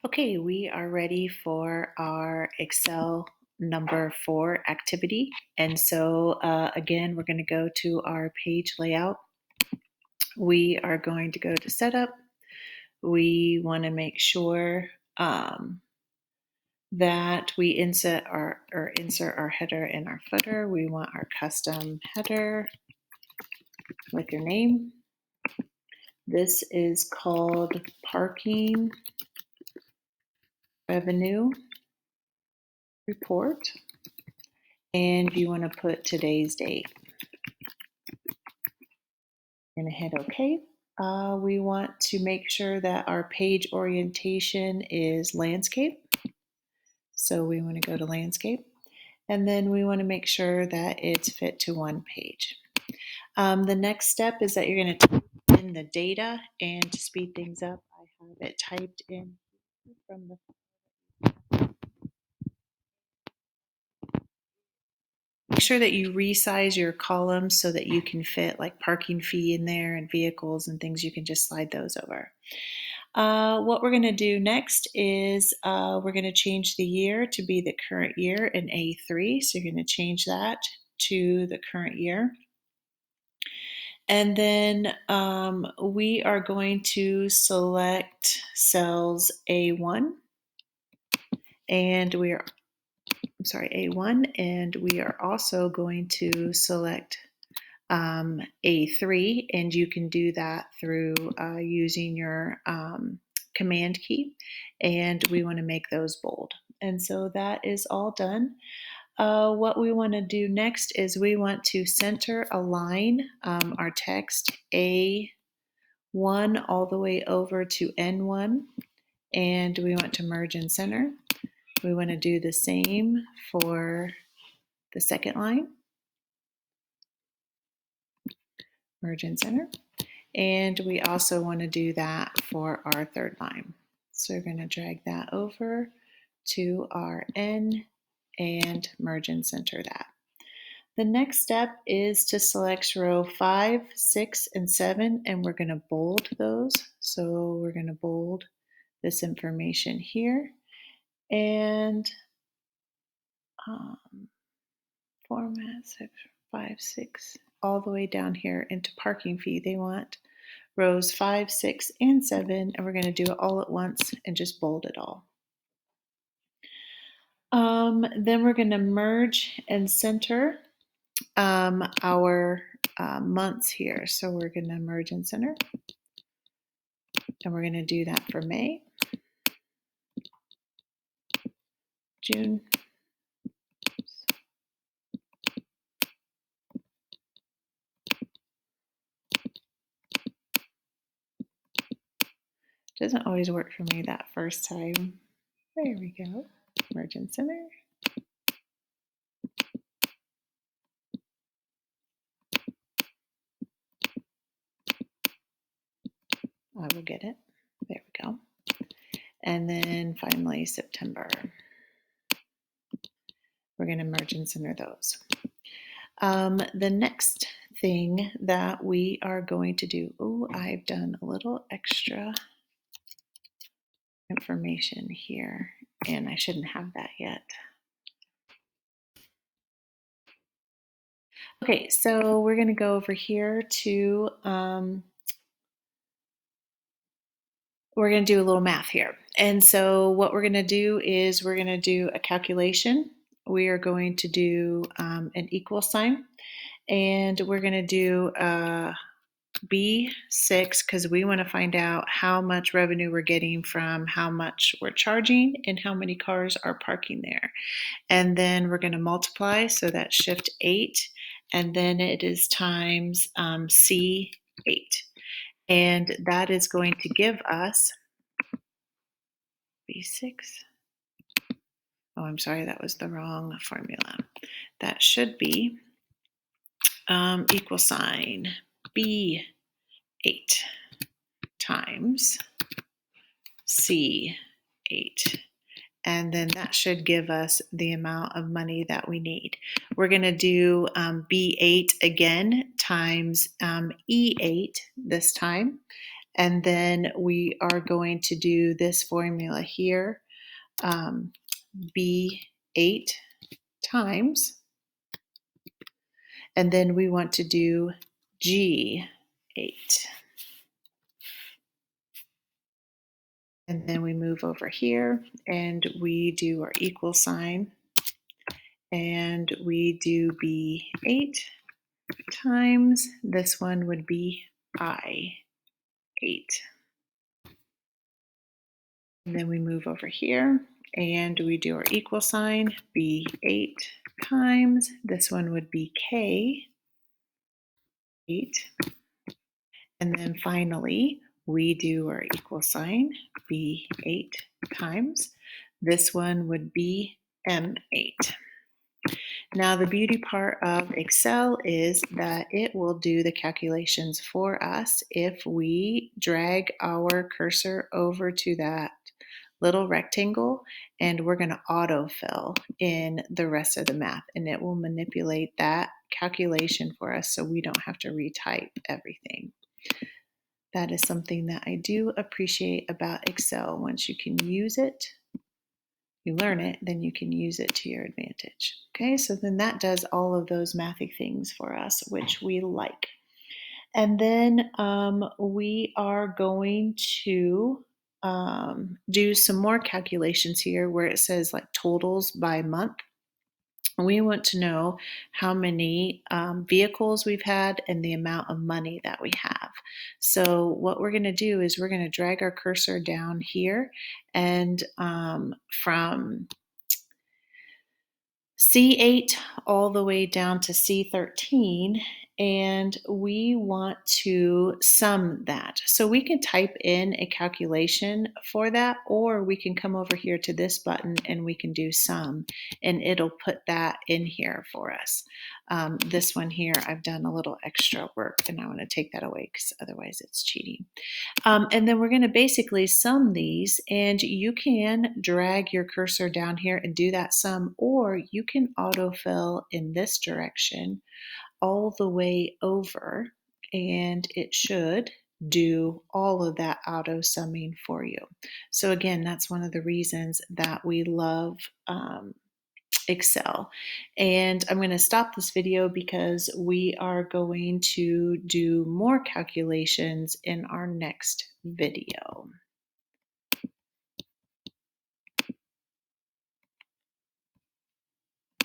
Okay, we are ready for our Excel number 4 activity. And so again, we're going to go to our page layout. We are going to go to setup. We want to make sure that we insert our header and our footer. We want our custom header with your name. This is called parking revenue report. And you want to put today's date. And hit OK. We want to make sure that our page orientation is landscape. So we want to go to landscape. And then we want to make sure that it's fit to one page. The next step is that you're going to type in the data, and to speed things up, I have it typed in from the. Make sure that you resize your columns so that you can fit like parking fee in there and vehicles and things. You can just slide those over. What we're going to do next is we're going to change the year to be the current year in A3. So you're going to change that to the current year. And then we are going to select cells A1 and A1, and we are also going to select A3, and you can do that through using your command key, and we want to make those bold. And so that is all done. What we want to do next is we want to center align our text A1 all the way over to N1, and we want to merge and center. We want to do the same for the second line, merge and center. And we also want to do that for our third line. So we're going to drag that over to our N and merge and center that. The next step is to select row 5, 6, and 7, and we're going to bold those. So we're going to bold this information here. And format 6, 5, 6, all the way down here into parking fee. They want rows 5, 6, and 7, and we're going to do it all at once and just bold it all. Then we're going to merge and center our months here. So we're going to merge and center, and we're going to do that for May, June, doesn't always work for me that first time. There we go. Merge and center. I will get it. There we go. And then finally September. We're going to merge and center those. The next thing that we are going to do, I've done a little extra information here, and I shouldn't have that yet. Okay, so we're going to go over here to, we're going to do a little math here. And so what we're going to do is we're going to do a calculation. We are going to do an equal sign, and we're going to do B6 because we want to find out how much revenue we're getting from how much we're charging and how many cars are parking there. And then we're going to multiply, so that's shift 8, and then it is times C8. And that is going to give us B6. Oh, I'm sorry, that was the wrong formula. That should be equal sign B8 times C8. And then that should give us the amount of money that we need. We're going to do B8 again times E8 this time. And then we are going to do this formula here, B8 times, and then we want to do G8. And then we move over here and we do our equal sign and we do B8 times, this one would be I8. And then we move over here and we do our equal sign, B8 times, this one would be K8. And then finally, we do our equal sign, B8 times, this one would be M8. Now, the beauty part of Excel is that it will do the calculations for us if we drag our cursor over to that little rectangle, and we're going to autofill in the rest of the math, and it will manipulate that calculation for us so we don't have to retype everything. That is something that I do appreciate about Excel. Once you can use it, you learn it, then you can use it to your advantage. Okay, so then that does all of those mathy things for us, which we like. And then we are going to do some more calculations here where it says like totals by month. We want to know how many vehicles we've had and the amount of money that we have. So what we're going to do is we're going to drag our cursor down here, and from C8 all the way down to C13, and we want to sum that. So we can type in a calculation for that, or we can come over here to this button and we can do sum, and it'll put that in here for us. This one here, I've done a little extra work, and I want to take that away because otherwise it's cheating. And then we're going to basically sum these, and you can drag your cursor down here and do that sum, or you can autofill in this direction all the way over, and it should do all of that auto summing for you. So again, that's one of the reasons that we love Excel. And I'm going to stop this video because we are going to do more calculations in our next video.